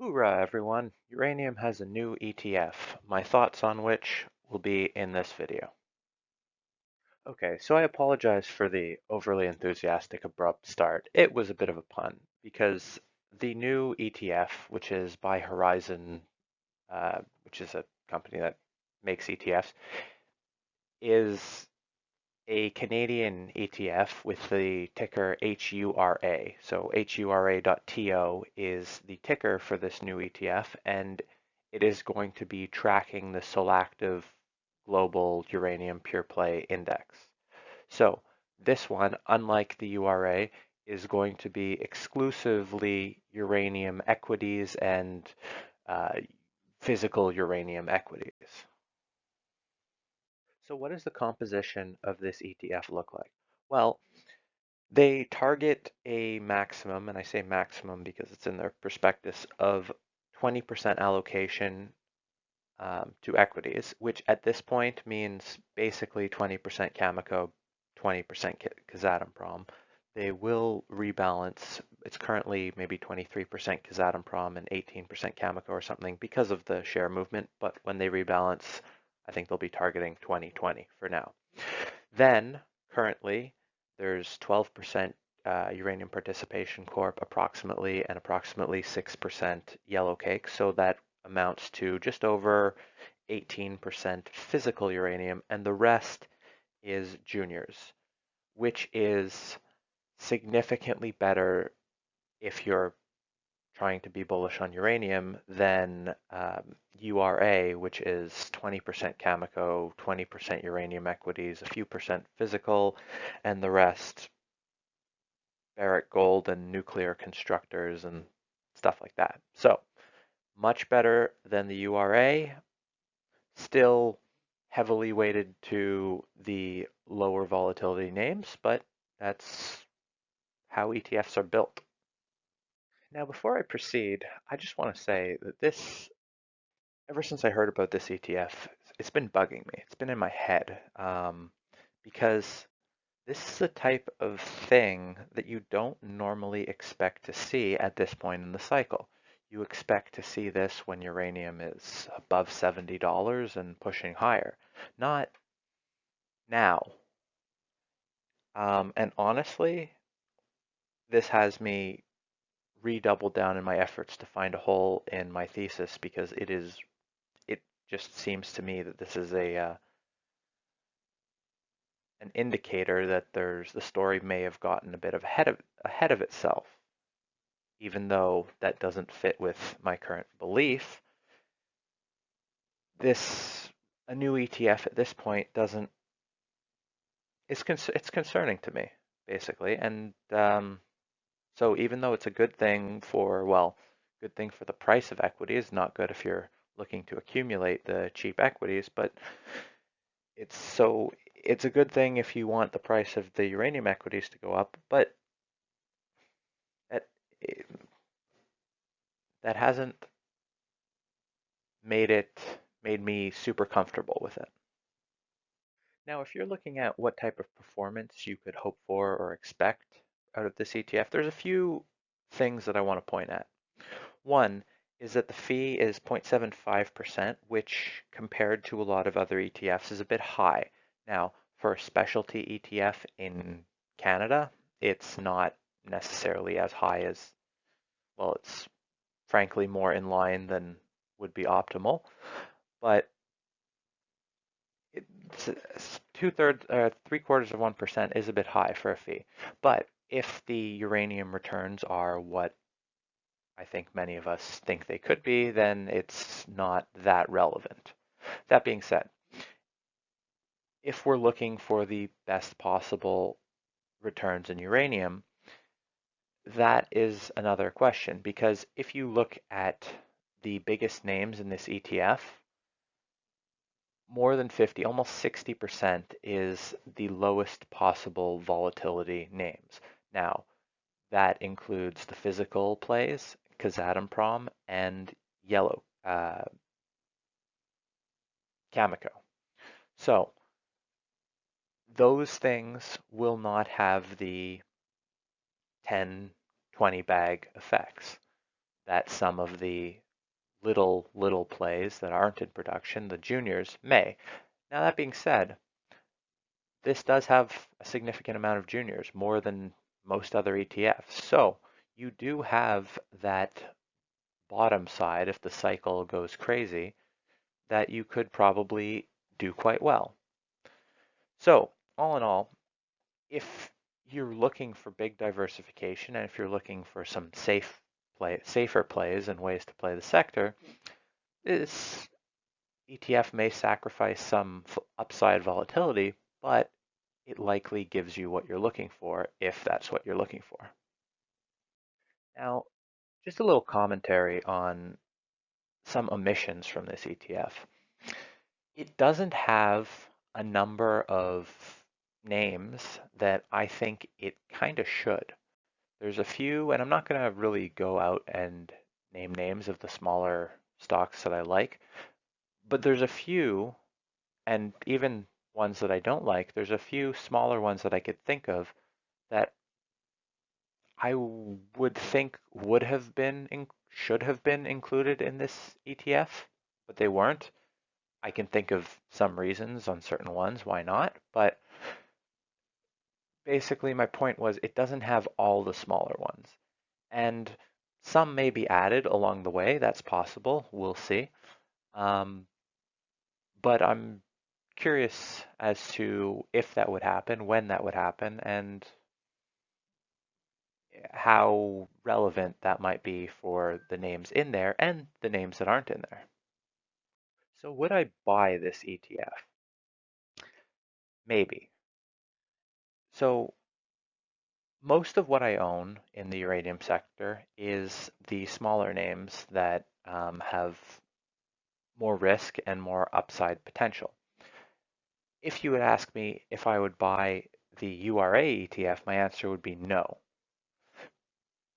Hoorah, everyone! Uranium has a new ETF, my thoughts on which will be in this video. Okay, so I apologize for the overly enthusiastic abrupt start. It was a bit of a pun because the new ETF, which is by Horizon, which is a company that makes ETFs, is a Canadian ETF with the ticker HURA. So HURA.TO is the ticker for this new ETF, and it is going to be tracking the Solactive Global Uranium Pure Play Index. So this one, unlike the URA, is going to be exclusively uranium equities and uh, physical uranium equities. So what does the composition of this ETF look like? Well, they target a maximum, and I say maximum because it's in their prospectus, of 20% allocation to equities, which at this point means basically 20% Cameco, 20% Kazatomprom. They will rebalance. It's currently maybe 23% Kazatomprom and 18% Cameco or something because of the share movement, but when they rebalance, I think they'll be targeting 2020 for now. Then, currently, there's 12% Uranium Participation Corp approximately, and approximately 6% Yellowcake. So that amounts to just over 18% physical uranium, and the rest is juniors, which is significantly better if you're trying to be bullish on uranium than URA, which is 20% Cameco, 20% uranium equities, a few percent physical, and the rest Barrick Gold and nuclear constructors and stuff like that. So much better than the URA, still heavily weighted to the lower volatility names, but that's how ETFs are built. Now, before I proceed, I just want to say that ever since I heard about this ETF, it's been bugging me. It's been in my head because this is the type of thing that you don't normally expect to see at this point in the cycle. You expect to see this when uranium is above $70 and pushing higher, not now. And honestly, this has me redoubled down in my efforts to find a hole in my thesis because it just seems to me that this is an indicator that the story may have gotten a bit of ahead of itself, even though that doesn't fit with my current belief. A new ETF at this point doesn't. It's concerning to me basically, and so even though it's a good thing good thing for the price of equities, not good if you're looking to accumulate the cheap equities, but it's a good thing if you want the price of the uranium equities to go up, but that that hasn't made me super comfortable with it. Now, if you're looking at what type of performance you could hope for or expect out of this ETF, there's a few things that I want to point at. One is that the fee is 0.75%, which compared to a lot of other ETFs is a bit high. Now, for a specialty ETF in Canada, it's not necessarily as high as, well, it's frankly more in line than would be optimal, but two-thirds, 3/4 of 1% is a bit high for a fee. But if the uranium returns are what I think many of us think they could be, then it's not that relevant. That being said, if we're looking for the best possible returns in uranium, that is another question, because if you look at the biggest names in this ETF, more than 50, almost 60% is the lowest possible volatility names. Now, that includes the physical plays, Kazatomprom, and Yellow, Cameco. So those things will not have the 10, 20 bag effects that some of the little plays that aren't in production, the juniors, may. Now that being said, this does have a significant amount of juniors, more than most other ETFs. So you do have that bottom side if the cycle goes crazy that you could probably do quite well. So all in all, if you're looking for big diversification and if you're looking for some safer plays and ways to play the sector, this ETF may sacrifice some upside volatility, but it likely gives you what you're looking for if that's what you're looking for. Now, just a little commentary on some omissions from this ETF. It doesn't have a number of names that I think it kind of should. There's a few, and I'm not going to really go out and name names of the smaller stocks that I like, but there's a few, and even ones that I don't like, there's a few smaller ones that I could think of that I would think should have been included in this ETF, but they weren't. I can think of some reasons on certain ones why not, but basically my point was it doesn't have all the smaller ones. And some may be added along the way. That's possible. We'll see. Um, but I'm curious as to if that would happen, when that would happen, and how relevant that might be for the names in there and the names that aren't in there. So would I buy this ETF? Maybe. So most of what I own in the uranium sector is the smaller names that have more risk and more upside potential. If you would ask me if I would buy the URA ETF, my answer would be no.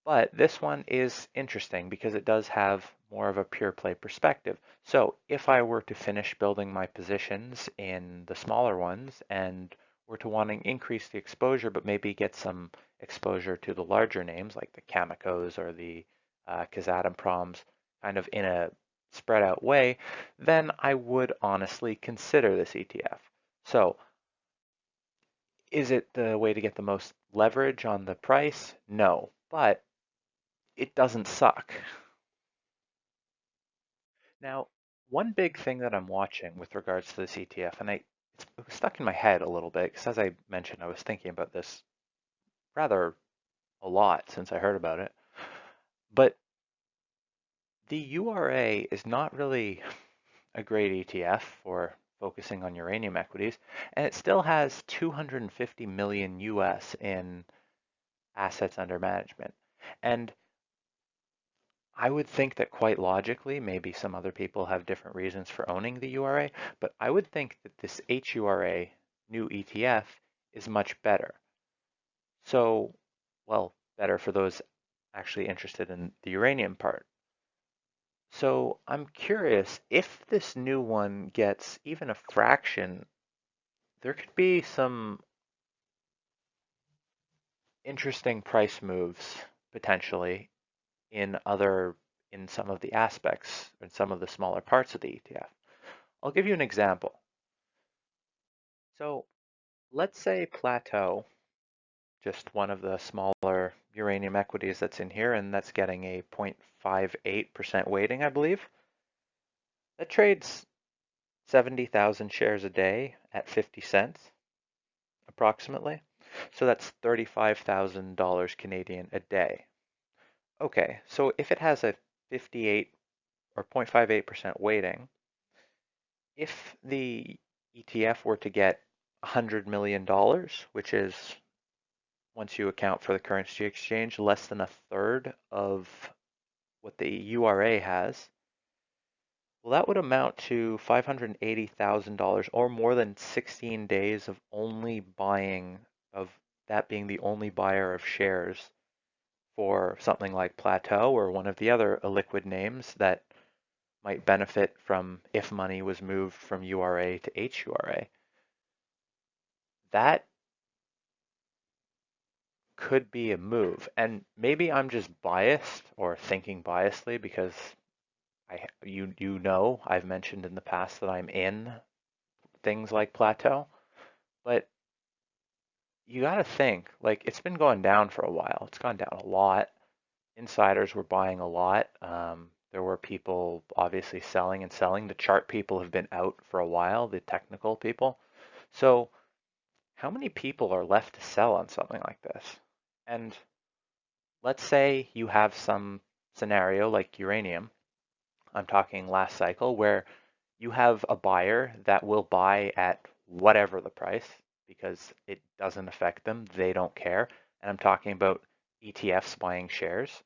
But this one is interesting because it does have more of a pure play perspective. So if I were to finish building my positions in the smaller ones and were to want to increase the exposure, but maybe get some exposure to the larger names like the Cameco's or the Kazatomprom kind of in a spread out way, then I would honestly consider this ETF. So is it the way to get the most leverage on the price? No, but it doesn't suck. Now, one big thing that I'm watching with regards to this ETF, and it was stuck in my head a little bit, because as I mentioned, I was thinking about this rather a lot since I heard about it. But the URA is not really a great ETF for focusing on uranium equities, and it still has 250 million US in assets under management. And I would think that quite logically, maybe some other people have different reasons for owning the URA, but I would think that this HURA new ETF is much better. So, well, better for those actually interested in the uranium part. So I'm curious if this new one gets even a fraction, there could be some interesting price moves potentially in some of the aspects, in some of the smaller parts of the ETF. I'll give you an example. So let's say Plateau, just one of the smaller uranium equities that's in here, and that's getting a 0.58% weighting, I believe. That trades 70,000 shares a day at 50 cents, approximately. So that's $35,000 Canadian a day. Okay, so if it has a 58 or 0.58% weighting, if the ETF were to get $100 million, which is, once you account for the currency exchange, less than a third of what the URA has, well, that would amount to $580,000 or more than 16 days of only buying, of that being the only buyer of shares for something like Plateau or one of the other illiquid names that might benefit from if money was moved from URA to HURA. That could be a move. And maybe I'm just biased or thinking biasly because you know I've mentioned in the past that I'm in things like Plateau, but you got to think like it's been going down for a while. It's gone down a lot. Insiders were buying a lot. There were people obviously selling and selling. The chart people have been out for a while, the technical people. So how many people are left to sell on something like this? And let's say you have some scenario like uranium, I'm talking last cycle, where you have a buyer that will buy at whatever the price because it doesn't affect them. They don't care. And I'm talking about ETFs buying shares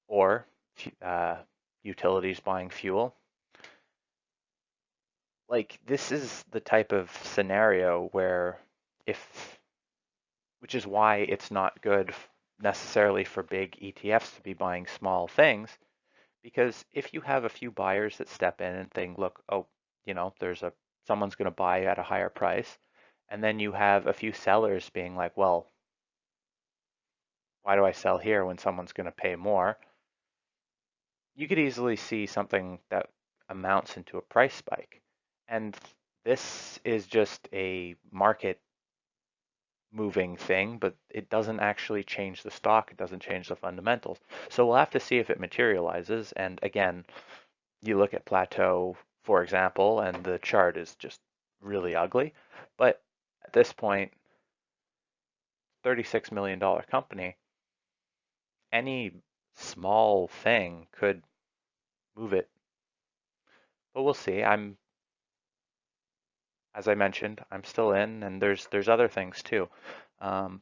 or uh, utilities buying fuel. Like this is the type of scenario where if, which is why it's not good necessarily for big ETFs to be buying small things, because if you have a few buyers that step in and think, look, oh, there's someone's going to buy at a higher price, and then you have a few sellers being like, well, why do I sell here when someone's going to pay more? You could easily see something that amounts into a price spike. And this is just a market moving thing, but it doesn't actually change the stock. It doesn't change the fundamentals. So we'll have to see if it materializes. And again, you look at Plateau, for example, and the chart is just really ugly. But at this point, $36 million company, any small thing could move it. But we'll see. As I mentioned, I'm still in, and there's other things too. Um,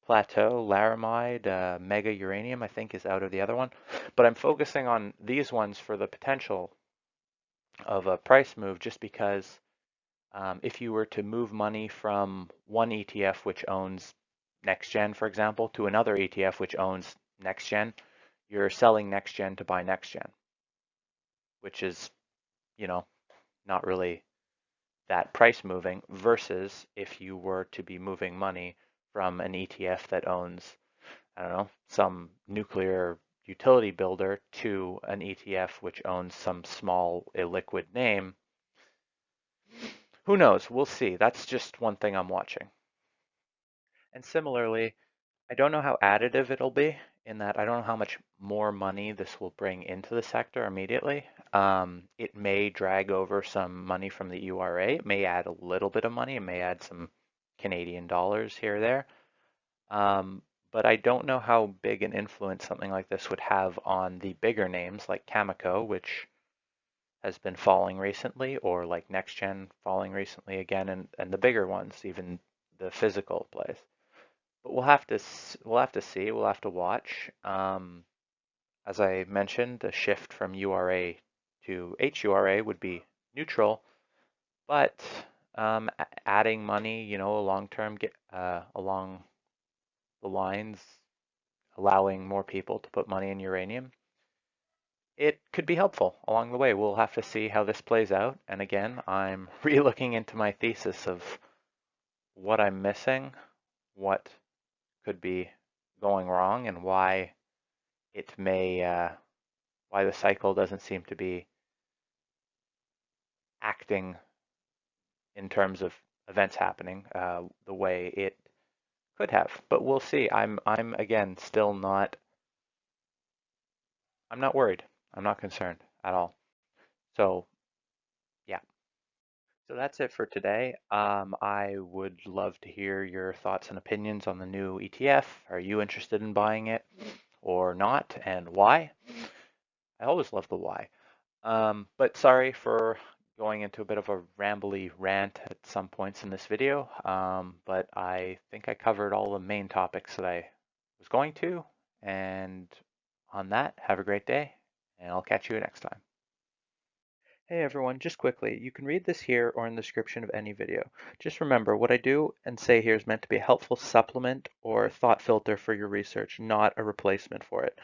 Plateau, Laramide, Mega Uranium, I think is out of the other one. But I'm focusing on these ones for the potential of a price move just because if you were to move money from one ETF which owns NextGen, for example, to another ETF which owns NextGen, you're selling NextGen to buy NextGen, which is, you know, not really that price moving versus if you were to be moving money from an ETF that owns, I don't know, some nuclear utility builder to an ETF which owns some small illiquid name. Who knows? We'll see. That's just one thing I'm watching. And similarly, I don't know how additive it'll be in that I don't know how much more money this will bring into the sector immediately. It may drag over some money from the URA. It may add a little bit of money. It may add some Canadian dollars here or there. But I don't know how big an influence something like this would have on the bigger names like Cameco, which has been falling recently, or like NextGen falling recently again, and the bigger ones, even the physical plays. But we'll have to see. We'll have to watch. As I mentioned, the shift from URA to HURA would be neutral, but adding money, a long term, along the lines, allowing more people to put money in uranium, it could be helpful along the way. We'll have to see how this plays out. And again, I'm re-looking into my thesis of what I'm missing, what could be going wrong, and why it may why the cycle doesn't seem to be acting in terms of events happening the way it could have. But we'll see. I'm again still not. I'm not worried. I'm not concerned at all. So yeah. So that's it for today. I would love to hear your thoughts and opinions on the new ETF. Are you interested in buying it or not, and why? I always love the why. But sorry for going into a bit of a rambly rant at some points in this video, but I think I covered all the main topics that I was going to. And on that, have a great day, and I'll catch you next time. Hey everyone, just quickly, you can read this here or in the description of any video. Just remember, what I do and say here is meant to be a helpful supplement or thought filter for your research, not a replacement for it.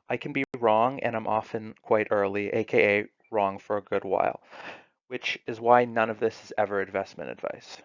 I can be wrong, and I'm often quite early, aka wrong for a good while, which is why none of this is ever investment advice.